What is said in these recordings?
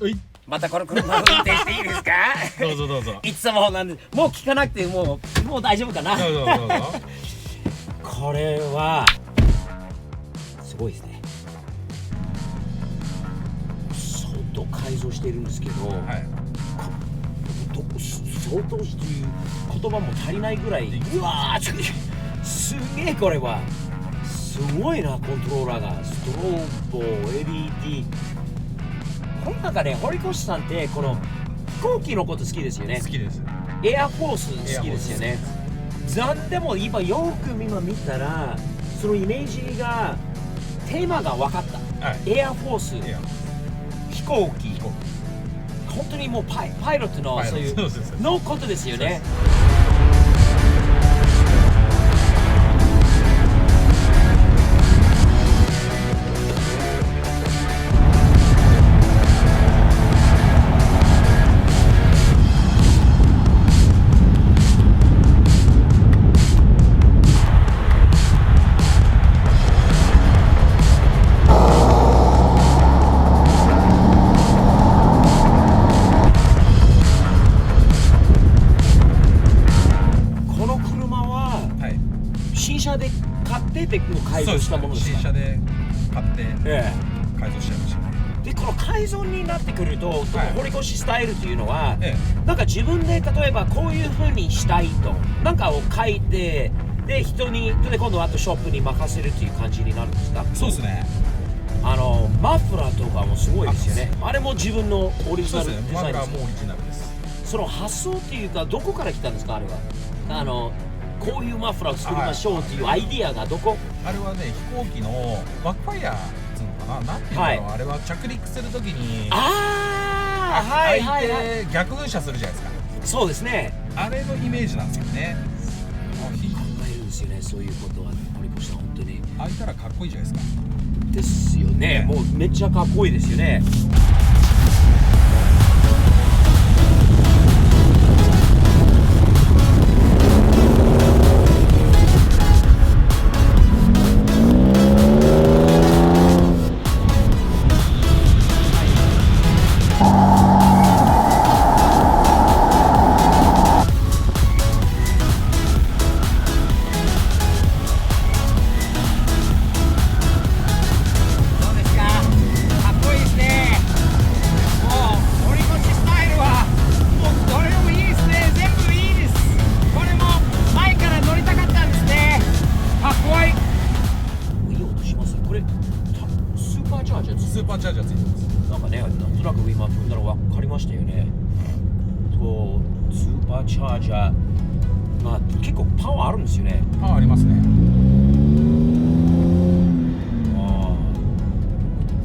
うい、またこの車を運転していいですか？どうぞどうぞ。いつもなんで、もう聞かなくてもう大丈夫かな。どうぞどうぞ。これはすごいですね。相当改造しているんですけど、はい。相当っていう言葉も足りないぐらい、うわー、すげえ、これはすごいな。コントローラーがストローボ LED。 この中で堀越さんってこの飛行機のこと好きですよね。好きです。エアフォース好きですよね。なんでも今よく今見たらそのイメージがテーマが分かった、はい、エアフォース、飛行機、本当にもうパイロットのそういうのことですよね。新車で買ってで改造したものですか？新車で買って改造しちゃいましたね。でこの改造になってくると、堀越スタイルというのは、ええ、なんか自分で例えばこういう風にしたいとなんかを書いて、で人にで今度あとショップに任せるという感じになるんですか？そうですね。マフラーとかもすごいですよね。あれも自分のオリジナルデザインですか？マフラーもオリジナルです。その発想っていうかどこから来たんですか？あれはこういうマフラーを作りましょうっていうアイディアがどこ？あれはね、飛行機のバックファイヤーっていうのかな、なんていうの、はい、あれは着陸するときにはいはいはい、逆噴射するじゃないですか。そうですね。あれのイメージなんですよね。考えるんですよね、そういうことは。堀越さん本当に開いたらかっこいいじゃないですか。ですよね。もうめっちゃかっこいいですよね。スーパーチャージャーついてます。なんかね、なんとなく今踏んだら分かりましたよね。スーパーチャージャー、まあ結構パワーあるんですよね。パワーありますね。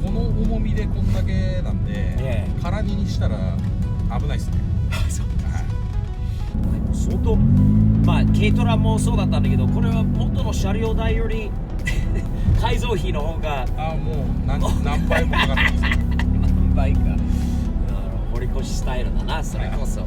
この重みでこんだけなんで、空荷にしたら危ないですね。そうです。相当、まあ軽トラもそうだったんだけど、これは元の車両代より改造費の方がもう何倍もかかってます何倍か。堀越スタイルだな、それこそ。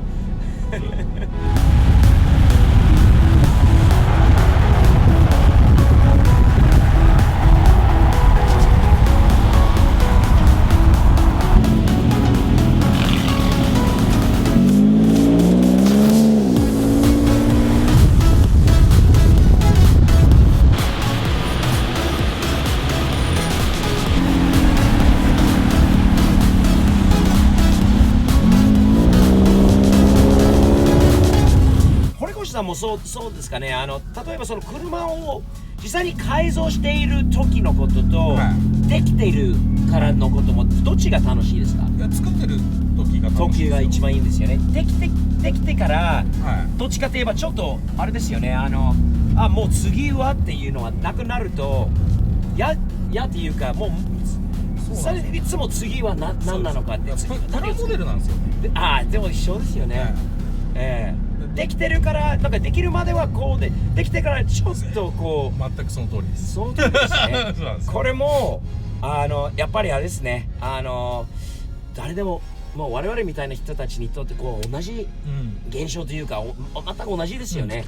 さんもそうですかね。例えばその車を実際に改造している時のことと、できているからのこともどっちが楽しいですか？いや、作ってる時が楽しいですよ。時が一番いいんですよね。できてから、どっちかといえばちょっとあれですよね。もう次はっていうのはなくなるとやっていうか、もうそれいつも次は何なのかって。プラモデルなんですよね。でも一緒ですよね。できてるからなんかできるまではこうできてからちょっとこう、全くその通りです。その通りですね。これもやっぱりあれですね。誰でももう我々みたいな人たちにとってこう同じ現象というか、全く同じですよね。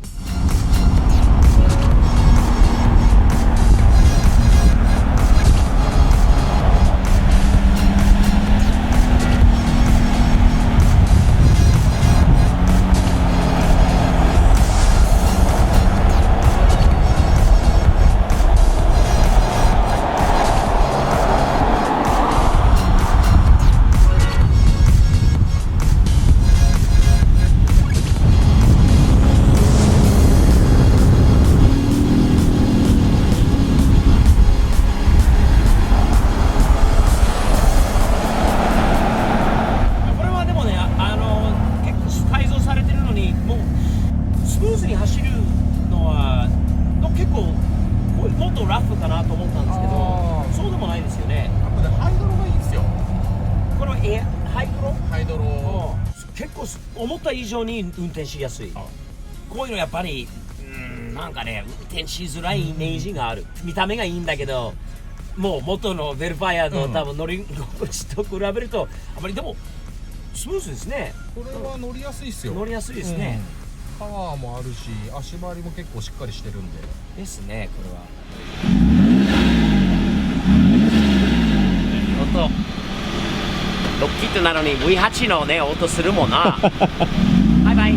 ムかなと思ったんですけど、そうでもないですよね。多分ねハイドロがいいんですよ。これはハイドロ？ハイドロ。結構思った以上に運転しやすい。こういうのやっぱりなんかね、運転しづらいイメージがある。見た目がいいんだけど、もう元のヴェルファイアの多分乗り心地と比べるとあまりでもスムーズですね。これは乗りやすいですよ。乗りやすいですね。パワーもあるし、足回りも結構しっかりしてるんで。ですね、これは。音、ロッキッドなのに V8 のね、音するもんな。バイバイ。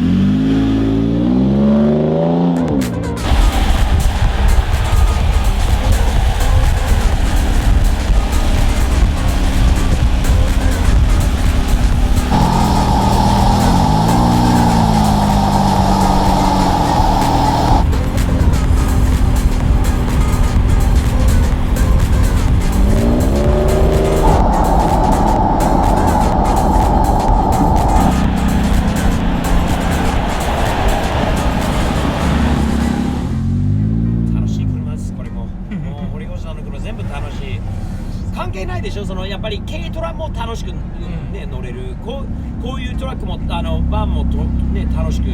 関係ないでしょ、そのやっぱり軽トラも楽しく、ね、乗れる、こういうトラックもバンもね、楽しく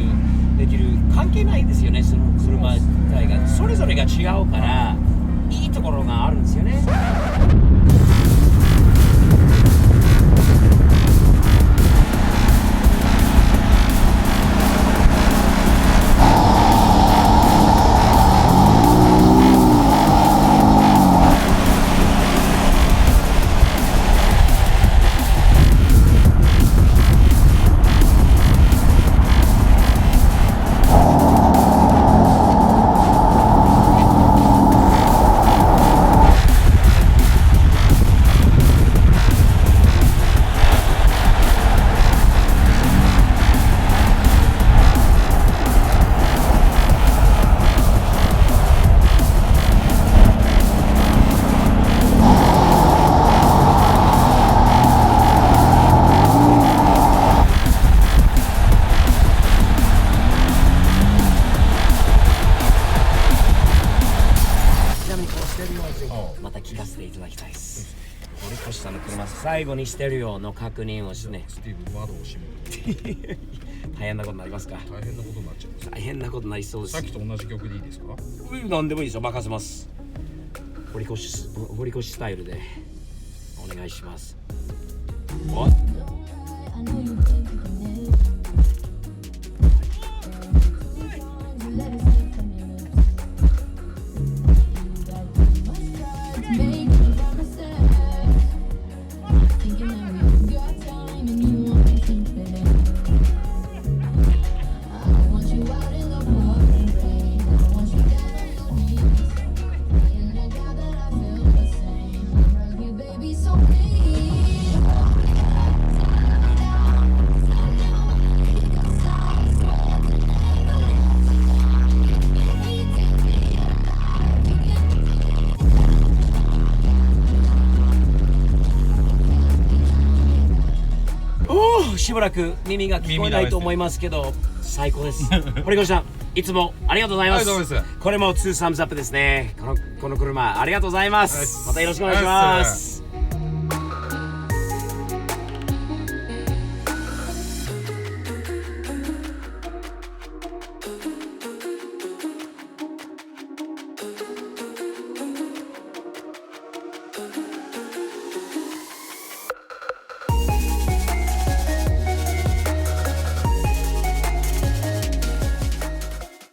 できる、関係ないですよね、その車自体が。それぞれが違うから、いいところがあるんですよね。また聞かせていただきたいです。堀越さんの車、最後にステレオの確認をしてね。スティーブ窓を閉める。大変なことになりますか？大変なことになっちゃう。大変なことになりそうです。さっきと同じ曲でいいですか？何でもいいですよ、任せます。堀越スタイルでお願いします。しばらく耳が聞こえないと思いますけど、最高です。堀越さん、いつもありがとうございます。これも2サムズアップですね。この車ありがとうございます。またよろしくお願いします。